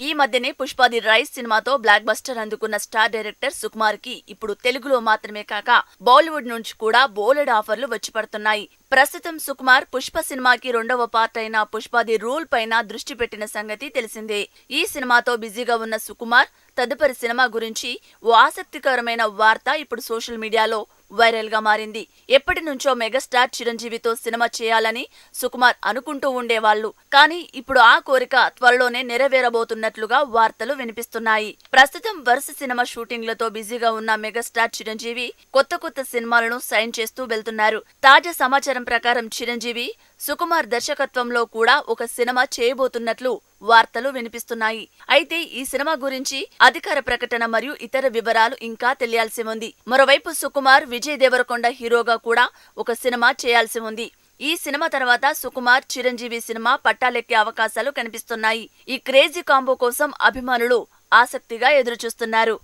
ఈ మధ్యనే Pushpa the rice సినిమాతో బ్లాక్ బస్టర్ అందుకున్న స్టార్ డైరెక్టర్ సుకుమార్ కి ఇప్పుడు తెలుగులో మాత్రమే కాక బాలీవుడ్ నుంచి కూడా బోలెడు ఆఫర్లు వచ్చి పడుతున్నాయి. ప్రస్తుతం సుకుమార్ పుష్ప సినిమాకి రెండవ పార్ట్ అయిన పుష్ప ది రూల్ పైన దృష్టి పెట్టిన సంగతి తెలిసిందే. ఈ సినిమాతో బిజీగా ఉన్న సుకుమార్ తదుపరి సినిమా గురించి ఓ ఆసక్తికరమైన వార్త ఇప్పుడు సోషల్ మీడియాలో వైరల్ గా మారింది. ఎప్పటి నుంచో మెగాస్టార్ చిరంజీవితో సినిమా చేయాలని సుకుమార్ అనుకుంటూ ఉండేవాళ్లు. కానీ ఇప్పుడు ఆ కోరిక త్వరలోనే నెరవేరబోతున్నట్లుగా వార్తలు వినిపిస్తున్నాయి. ప్రస్తుతం వరుస సినిమా షూటింగ్లతో బిజీగా ఉన్న మెగాస్టార్ చిరంజీవి కొత్త సినిమాలను సైన్ చేస్తూ వెళ్తున్నారు. తాజా సమాచారం ప్రకారం చిరంజీవి సుకుమార్ దర్శకత్వంలో కూడా ఒక సినిమా చేయబోతున్నట్లు వార్తలు వినిపిస్తున్నాయి. అయితే ఈ సినిమా గురించి అధికార ప్రకటన మరియు ఇతర వివరాలు ఇంకా తెలియాల్సి ఉంది. మరోవైపు సుకుమార్ విజయ్ దేవరకొండ హీరోగా కూడా ఒక సినిమా చేయాల్సి ఉంది. ఈ సినిమా తర్వాత సుకుమార్ చిరంజీవి సినిమా పట్టాలెక్కే అవకాశాలు కనిపిస్తున్నాయి. ఈ క్రేజీ కాంబో కోసం అభిమానులు ఆసక్తిగా ఎదురుచూస్తున్నారు.